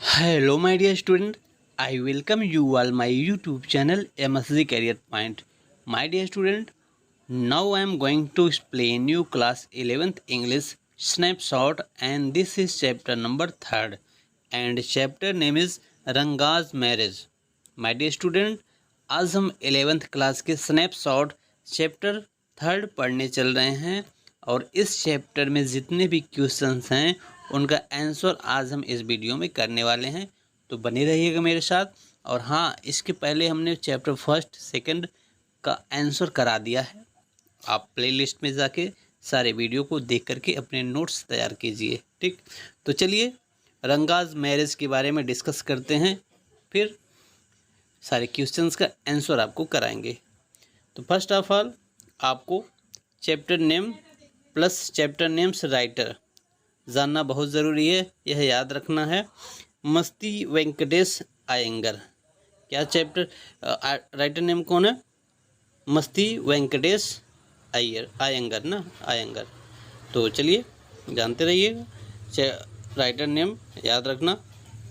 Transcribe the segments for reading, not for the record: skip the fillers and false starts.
Hello, my dear student. I welcome you all my YouTube channel MSG Career Point. My dear student, now I am going to explain you class 11th English snapshot, and this is chapter number 3rd and chapter name is Ranga's marriage. My dear student, आज हम 11th class के snapshot chapter 3rd पढ़ने चल रहे हैं और इस chapter में जितने भी क्वेश्चंस हैं उनका आंसर आज हम इस वीडियो में करने वाले हैं, तो बने रहिएगा मेरे साथ। और हाँ, इसके पहले हमने चैप्टर 1st 2nd का आंसर करा दिया है। आप प्लेलिस्ट में जाके सारे वीडियो को देख करके अपने नोट्स तैयार कीजिए। ठीक, तो चलिए रंगाज मैरिज के बारे में डिस्कस करते हैं, फिर सारे क्वेश्चंस का आंसर आपको कराएंगे। तो फर्स्ट ऑफ ऑल आपको chapter name plus chapter names writer जानना बहुत ज़रूरी है, यह याद रखना है। मस्ती वेंकटेश अयंगर, क्या चैप्टर राइटर नेम कौन है? मस्ती वेंकटेश अयंगर ना, अयंगर। तो चलिए जानते रहिएगा, राइटर नेम याद रखना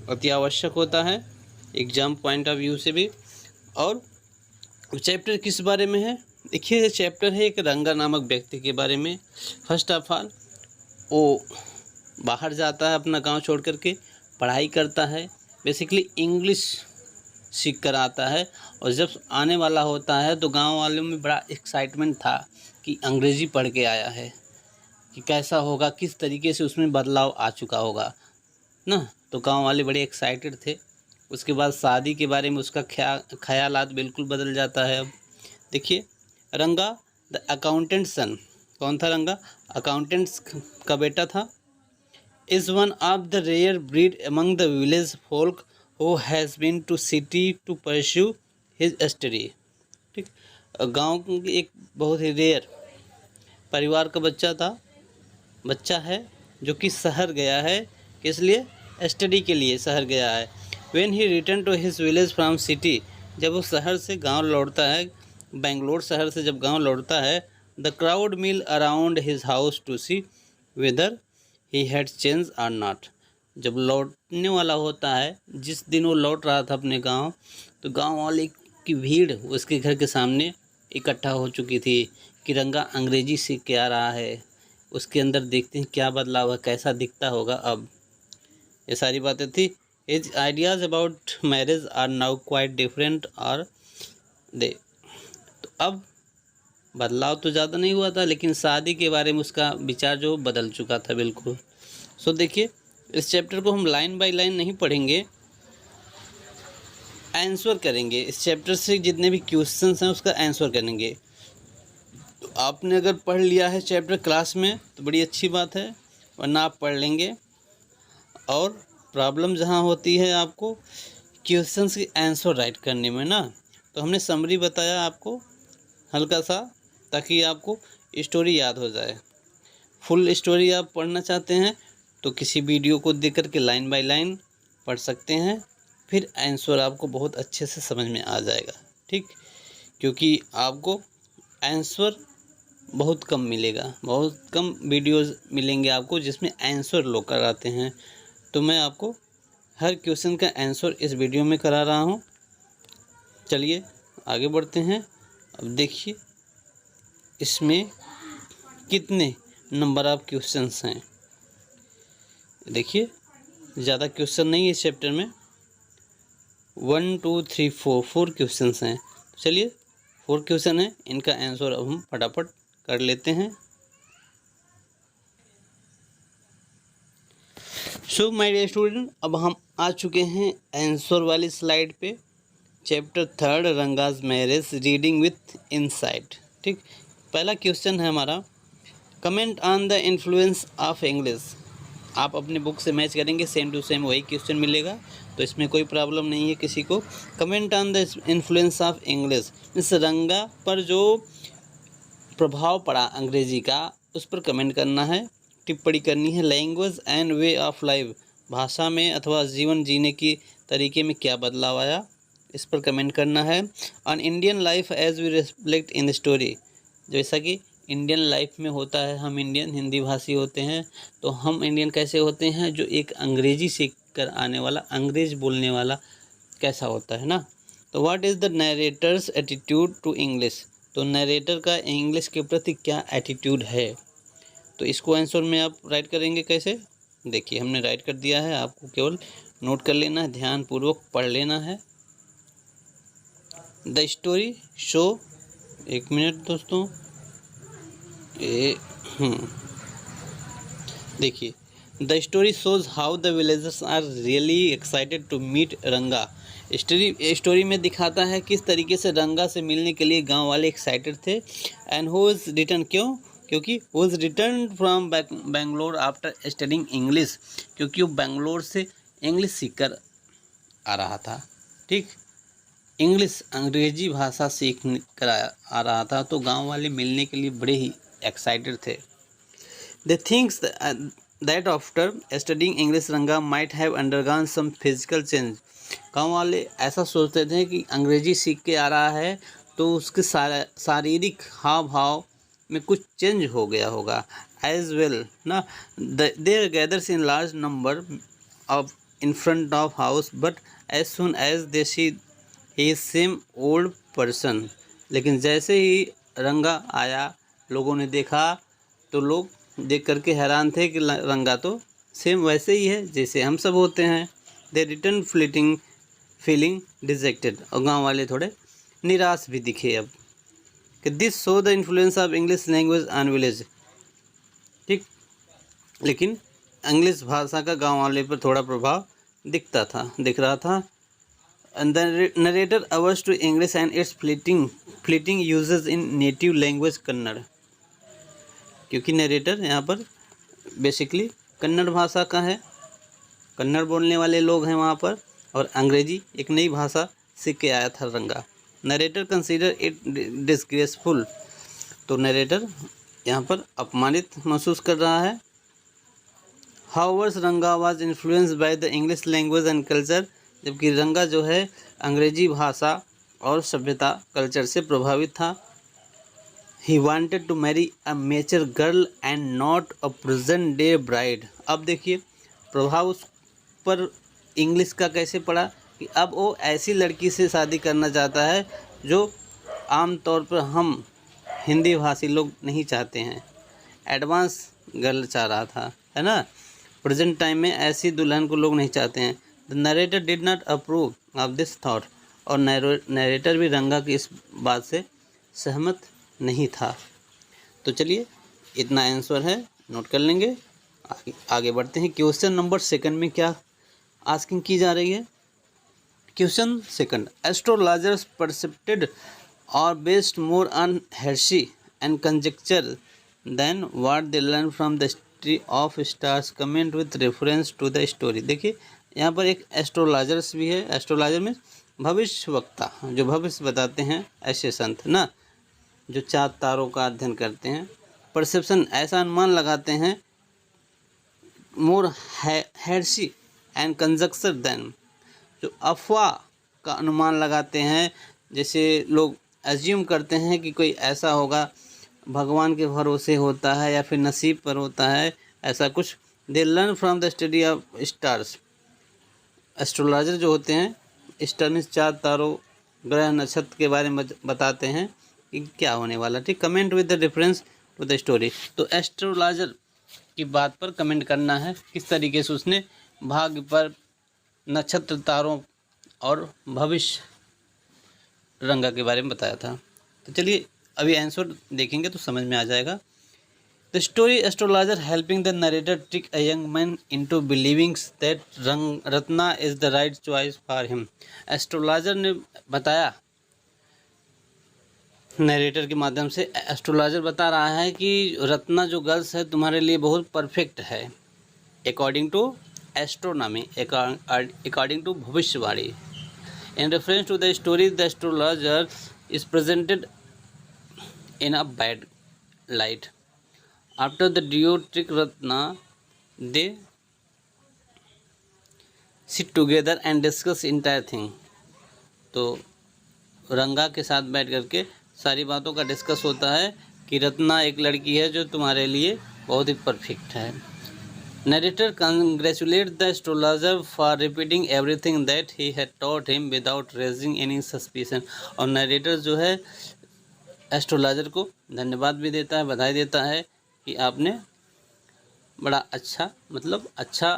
अति आवश्यक होता है एग्जाम पॉइंट ऑफ व्यू से भी। और चैप्टर किस बारे में है? देखिए, चैप्टर है एक रंगा नामक व्यक्ति के बारे में। फर्स्ट ऑफ ऑल वो बाहर जाता है, अपना गांव छोड़ करके पढ़ाई करता है, बेसिकली इंग्लिश सीख कर आता है। और जब आने वाला होता है तो गांव वालों में बड़ा एक्साइटमेंट था कि अंग्रेज़ी पढ़ के आया है, कि कैसा होगा, किस तरीके से उसमें बदलाव आ चुका होगा ना। तो गांव वाले बड़े एक्साइटेड थे। उसके बाद शादी के बारे में उसका ख्यालात बिल्कुल बदल जाता है। अब देखिए, रंगा द अकाउंटेंट सन, कौन था रंगा? अकाउंटेंट्स का बेटा था। Is one of the rare breed among the village folk who has been to city to pursue his study. ठीक, गांव की एक बहुत ही रेयर परिवार का बच्चा है जो कि शहर गया है। किस लिए? स्टडी के लिए शहर गया है। When he return to his village from city, जब वो शहर से गांव लौटता है, बेंगलोर शहर से जब गांव लौटता है, the crowd mill around his house to see whether he had change और नॉट। जब लौटने वाला होता है, जिस दिन वो लौट रहा था अपने गांव, तो गांव वाले की भीड़ उसके घर के सामने इकट्ठा हो चुकी थी कि रंगा अंग्रेजी सीख के आ रहा है। उसके अंदर देखते हैं क्या बदलाव है, कैसा दिखता होगा अब। ये सारी बातें थी। His ideas about marriage are now quite different और दे। तो अब बदलाव तो ज़्यादा नहीं हुआ था, लेकिन शादी के बारे में उसका विचार जो बदल चुका था बिल्कुल। सो देखिए, इस चैप्टर को हम लाइन बाय लाइन नहीं पढ़ेंगे, आंसर करेंगे। इस चैप्टर से जितने भी क्वेश्चंस हैं उसका आंसर करेंगे। तो आपने अगर पढ़ लिया है चैप्टर क्लास में तो बड़ी अच्छी बात है, वरना आप पढ़ लेंगे और प्रॉब्लम जहाँ होती है आपको क्वेश्चंस के आंसर राइट करने में ना, तो हमने समरी बताया आपको हल्का सा, ताकि आपको स्टोरी याद हो जाए। फुल स्टोरी आप पढ़ना चाहते हैं तो किसी वीडियो को देख कर के लाइन बाय लाइन पढ़ सकते हैं, फिर आंसर आपको बहुत अच्छे से समझ में आ जाएगा। ठीक, क्योंकि आपको आंसर बहुत कम मिलेगा, बहुत कम वीडियोस मिलेंगे आपको जिसमें आंसर लोग कराते हैं। तो मैं आपको हर क्वेश्चन का आंसर इस वीडियो में करा रहा हूँ। चलिए आगे बढ़ते हैं। अब देखिए इसमें कितने नंबर ऑफ क्वेश्चंस हैं। देखिए, ज़्यादा क्वेश्चन नहीं है इस चैप्टर में, 1 2 3 4 क्वेश्चंस हैं। चलिए 4 क्वेश्चन हैं, इनका आंसर अब हम फटाफट कर लेते हैं। सो माय डियर स्टूडेंट, अब हम आ चुके हैं आंसर वाली स्लाइड पे। Chapter 3 Ranga's marriage reading with insight. ठीक, पहला क्वेश्चन है हमारा, comment on the influence of English. आप अपने बुक से मैच करेंगे, सेम टू सेम वही क्वेश्चन मिलेगा, तो इसमें कोई प्रॉब्लम नहीं है किसी को। Comment on the influence of English, इस रंगा पर जो प्रभाव पड़ा अंग्रेजी का, उस पर कमेंट करना है, टिप्पणी करनी है। Language and way of life, भाषा में अथवा जीवन जीने की तरीके में क्या बदलाव आया, इस पर कमेंट करना है। On Indian life as we reflect in the story, जैसा कि इंडियन लाइफ में होता है, हम इंडियन हिंदी भाषी होते हैं, तो हम इंडियन कैसे होते हैं? जो एक अंग्रेजी सीख कर आने वाला अंग्रेज बोलने वाला कैसा होता है ना। तो what is the narrator's attitude to English, तो नरेटर का इंग्लिश के प्रति क्या एटीट्यूड है। तो इसको आंसर में आप राइट करेंगे कैसे, देखिए हमने राइट कर दिया है, आपको केवल नोट कर लेना है, ध्यानपूर्वक पढ़ लेना है। द स्टोरी शो, एक मिनट दोस्तों, देखिए the story shows how the villagers are really excited to meet Ranga. Story में दिखाता है किस तरीके से रंगा से मिलने के लिए गांव वाले एक्साइटेड थे। एंड हु इज रिटर्न, क्योंकि वो is return from Bangalore after studying English, क्योंकि वो बेंगलोर से इंग्लिश सीखकर आ रहा था। ठीक, इंग्लिश अंग्रेजी भाषा सीख कर आ रहा था, तो गांव वाले मिलने के लिए बड़े ही एक्साइटेड थे। They thinks that after studying English Ranga might have undergone some physical change. गाँव वाले ऐसा सोचते थे कि अंग्रेजी सीख के आ रहा है तो उसके शारीरिक हाव भाव में कुछ चेंज हो गया होगा। एज वेल ना, there gathers in large number of in front of house, but as soon as they see he same old person. लेकिन जैसे ही रंगा आया, लोगों ने देखा तो लोग देख करके हैरान थे कि रंगा तो सेम वैसे ही है जैसे हम सब होते हैं। दे रिटर्न फीलिंग डिजेक्टेड, और गांव वाले थोड़े निराश भी दिखे अब कि this show the influence of English language on village. ठीक, लेकिन इंग्लिश भाषा का गांव वाले पर थोड़ा प्रभाव दिख रहा था। And the narrator averts to English and its fleeting uses in native language Kannada, क्योंकि नरेटर यहाँ पर बेसिकली कन्नड़ भाषा का है, कन्नड़ बोलने वाले लोग हैं वहाँ पर, और अंग्रेजी एक नई भाषा सीख के आया था रंगा। नरेटर कंसीडर इट डिसग्रेसफुल, तो नरेटर यहाँ पर अपमानित महसूस कर रहा है। हाउवर्स रंगा was influenced by the English language and culture, जबकि रंगा जो है अंग्रेजी भाषा और सभ्यता कल्चर से प्रभावित था। He wanted to marry a mature girl and not a present day bride. अब देखिए प्रभाव उस पर इंग्लिश का कैसे पड़ा कि अब वो ऐसी लड़की से शादी करना चाहता है जो आमतौर पर हम हिंदी भाषी लोग नहीं चाहते हैं। एडवांस गर्ल चाह रहा था, है ना, प्रेजेंट टाइम में ऐसी दुल्हन को लोग नहीं चाहते हैं। The narrator did not approve of this thought, और नरेटर भी रंगा की इस बात से सहमत नहीं था। तो चलिए इतना आंसर है, नोट कर लेंगे, आगे बढ़ते हैं। क्वेश्चन नंबर सेकंड में क्या आस्किंग की जा रही है। क्वेश्चन सेकंड, एस्ट्रोलॉजर्स परसेप्टेड और based more on hearsay and conjecture than what they learn from the history of stars, comment with reference to the story. देखिए यहाँ पर एक एस्ट्रोलॉजर्स भी है, एस्ट्रोलॉजर में भविष्यवक्ता, जो भविष्य बताते हैं, ऐसे संत ना, जो चाँद तारों का अध्ययन करते हैं। परसेप्शन, ऐसा अनुमान लगाते हैं। मोर हेर्शी एंड कंजक्चर देन, जो अफवाह का अनुमान लगाते हैं, जैसे लोग एज्यूम करते हैं कि कोई ऐसा होगा, भगवान के भरोसे होता है या फिर नसीब पर होता है, ऐसा कुछ। दे learn from the study of stars, astrologer जो होते हैं स्टार मीन्स चाँद तारों ग्रह नक्षत्र के बारे में बताते हैं कि क्या होने वाला। ठीक, comment with the reference to the story, तो एस्ट्रोलॉजर की बात पर कमेंट करना है, किस तरीके से उसने भाग्य पर, नक्षत्र, तारों और भविष्य रंगा के बारे में बताया था। तो चलिए अभी आंसर देखेंगे तो समझ में आ जाएगा। The story astrologer helping the narrator trick a young man into believing that Ratna is the right choice for him. Astrologer ने बताया, नरेटर के माध्यम से एस्ट्रोलॉजर बता रहा है कि रत्ना जो गर्ल्स है तुम्हारे लिए बहुत परफेक्ट है, according to astronomy, according to भविष्यवाणी। In reference to the story the astrologer is presented in a bad light. After the due trick Ratna they sit together and discuss entire thing. तो रंगा के साथ बैठ करके सारी बातों का डिस्कस होता है कि रत्ना एक लड़की है जो तुम्हारे लिए बहुत ही परफेक्ट है। Narrator congratulated the astrologer for repeating everything that he had taught him without raising any suspicion. और नरेटर जो है एस्ट्रोलॉजर को धन्यवाद भी देता है, बधाई देता है कि आपने बड़ा अच्छा मतलब अच्छा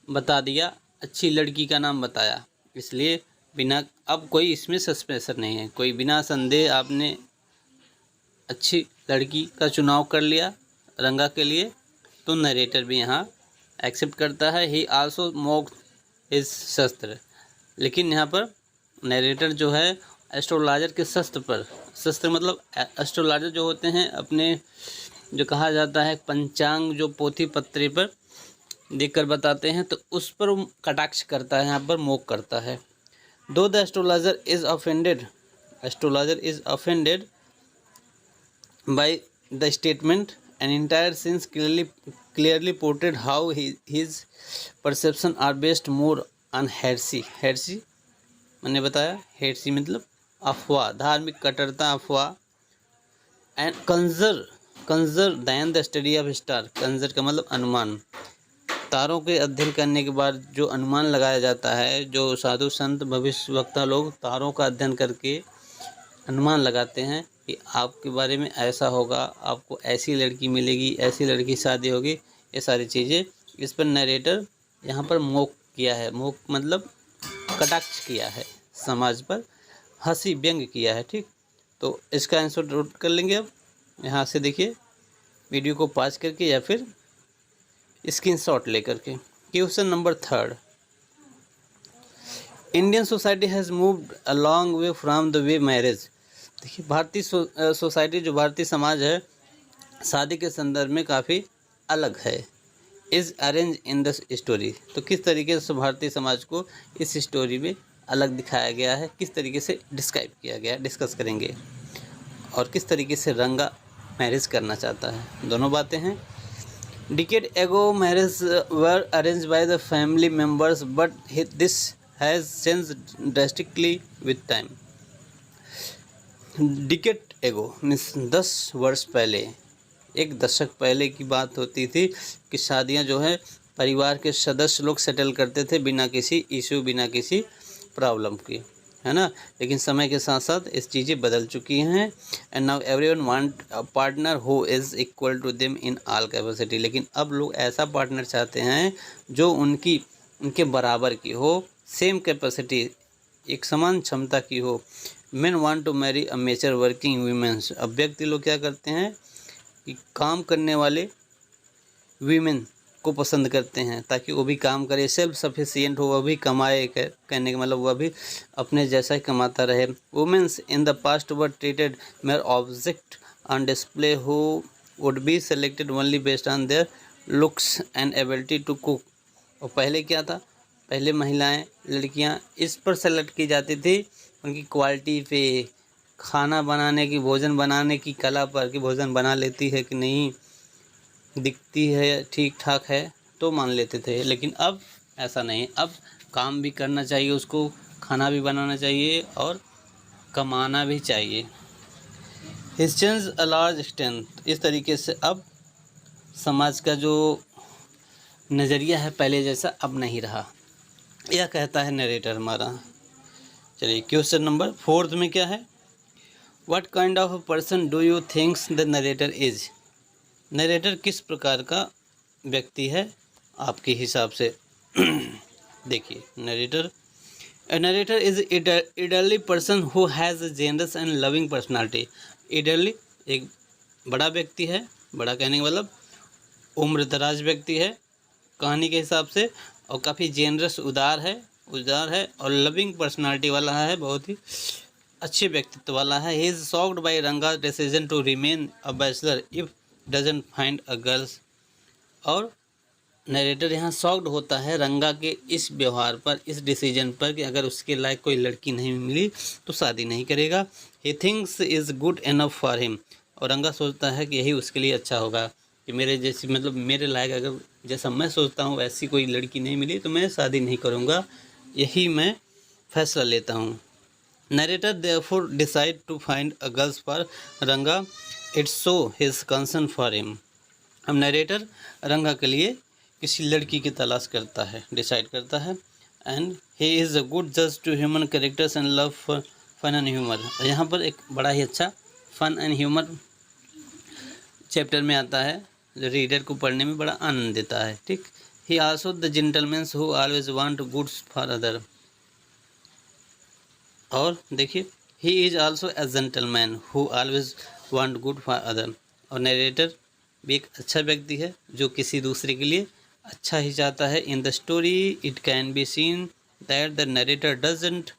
बता दिया, अच्छी लड़की का नाम बताया, इसलिए बिना अब कोई इसमें सस्पेंशन नहीं है, कोई बिना संदेह आपने अच्छी लड़की का चुनाव कर लिया रंगा के लिए। तो नरेटर भी यहाँ एक्सेप्ट करता है। ही आल्सो मॉक्ड हिज शस्त्र, लेकिन यहाँ पर नरेटर जो है एस्ट्रोलॉजर के शस्त्र मतलब एस्ट्रोलॉजर जो होते हैं अपने जो कहा जाता है पंचांग जो पोथी पत्री पर देखकर बताते हैं, तो उस पर कटाक्ष करता है, यहाँ पर मोक करता है। दो the astrologer is offended by the statement, an entire scenes clearly portrayed how his perception are based more on heresy मैंने बताया, हेरेसी मतलब अफवाह, धार्मिक कट्टरता, अफवाह, and conjecture than the study of star. Conjecture का मतलब अनुमान, तारों के अध्ययन करने के बाद जो अनुमान लगाया जाता है, जो साधु संत भविष्य वक्ता लोग तारों का अध्ययन करके अनुमान लगाते हैं कि आपके बारे में ऐसा होगा, आपको ऐसी लड़की मिलेगी, ऐसी लड़की शादी होगी, ये सारी चीज़ें, इस पर नरेटर यहाँ पर मोक किया है। मोक मतलब कटाक्ष किया है, समाज पर हंसी व्यंग किया है। ठीक, तो इसका आंसर नोट कर लेंगे। अब यहाँ से देखिए वीडियो को पॉज करके या फिर स्क्रीनशॉट लेकर के। Question number 3, Indian society has moved a long way from the way marriage. देखिए भारतीय सोसाइटी जो भारतीय समाज है शादी के संदर्भ में काफ़ी अलग है। Is arrange in the story, तो किस तरीके से भारतीय समाज को इस स्टोरी में अलग दिखाया गया है, किस तरीके से डिस्क्राइब किया गया है, डिस्कस करेंगे। और किस तरीके से रंगा मैरिज करना चाहता है, दोनों बातें हैं। डिकेड एगो marriage were arrange by the family members but this has changed drastically with time. Decade एगो मीन्स 10 वर्ष पहले, एक दशक पहले की बात होती थी कि शादियां जो है परिवार के सदस्य लोग सेटल करते थे बिना किसी इशू, बिना किसी प्रॉब्लम की, है ना। लेकिन समय के साथ साथ इस चीज़ें बदल चुकी हैं। And now everyone want a partner who is equal to them in all capacity. लेकिन अब लोग ऐसा पार्टनर चाहते हैं जो उनके बराबर की हो, सेम कैपेसिटी, एक समान क्षमता की हो। Men want to marry a mature working womens. अब व्यक्ति लोग क्या करते हैं कि काम करने वाले वीमेन को पसंद करते हैं ताकि वो भी काम करे, सेल्फ सफिशिएंट हो, वह भी कमाए, कहने का मतलब वह भी अपने जैसा ही कमाता रहे। Womens in the past were treated mere object on display who would be selected only based on their looks and ability to cook. और पहले क्या था, पहले महिलाएं, लड़कियां इस पर सेलेक्ट की जाती थी उनकी क्वालिटी पे, खाना बनाने की, भोजन बनाने की कला पर, कि भोजन बना लेती है कि नहीं, दिखती है ठीक ठाक है तो मान लेते थे। लेकिन अब ऐसा नहीं, अब काम भी करना चाहिए उसको, खाना भी बनाना चाहिए और कमाना भी चाहिए। His change a large extent. इस तरीके से अब समाज का जो नज़रिया है पहले जैसा अब नहीं रहा, यह कहता है नरेटर हमारा। चलिए क्वेश्चन नंबर 4 में क्या है, what kind of a person do you thinks the narrator is. Narrator किस प्रकार का व्यक्ति है आपके हिसाब से। देखिए narrator is elderly person who has a generous and loving personality. Elderly एक बड़ा व्यक्ति है, बड़ा कहने का मतलब उम्र दराज व्यक्ति है कहानी के हिसाब से, और काफ़ी जेनरस, उदार है और लविंग पर्सनालिटी वाला है, बहुत ही अच्छे व्यक्तित्व वाला है। He is shocked by Ranga decision to remain a bachelor if doesn't find a girls. और नरेटर यहाँ शॉक्ड होता है रंगा के इस व्यवहार पर, इस डिसीजन पर कि अगर उसके लायक कोई लड़की नहीं मिली तो शादी नहीं करेगा। He thinks is good enough for him. और रंगा सोचता है कि यही उसके लिए अच्छा होगा कि मेरे जैसी, मतलब मेरे लायक अगर जैसा मैं सोचता हूँ वैसी कोई लड़की नहीं मिली तो मैं शादी नहीं करूँगा, यही मैं फैसला लेता हूँ। Narrator therefore decide to find a girls for Ranga, it's show his concern for him. अब नरेटर रंगा के लिए किसी लड़की की तलाश करता है, डिसाइड करता है, and he is a good जज to human characters and love fun and humour. यहाँ पर एक बड़ा ही अच्छा फन एंड ह्यूमर चैप्टर में आता है जो रीडर को पढ़ने में बड़ा आनंद देता है। ठीक, ही also the gentleman who always want goods for other. और देखिए, he is also a gentleman who always want good for other. और नरेटर भी एक अच्छा व्यक्ति है जो किसी दूसरे के लिए अच्छा ही चाहता है। इन the story it can be seen that the narrator doesn't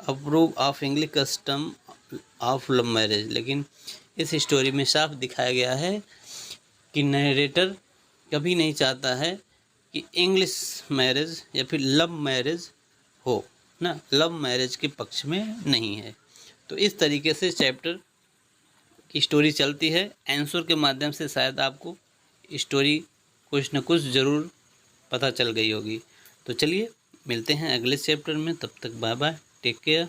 approve of English custom of love marriage. लेकिन इस स्टोरी में साफ दिखाया गया है कि नरेटर कभी नहीं चाहता है कि इंग्लिश मैरिज या फिर लव मैरिज हो ना, लव मैरिज के पक्ष में नहीं है। तो इस तरीके से चैप्टर की स्टोरी चलती है। आंसर के माध्यम से शायद आपको स्टोरी कुछ न कुछ ज़रूर पता चल गई होगी। तो चलिए मिलते हैं अगले चैप्टर में, तब तक बाय बाय, टेक केयर।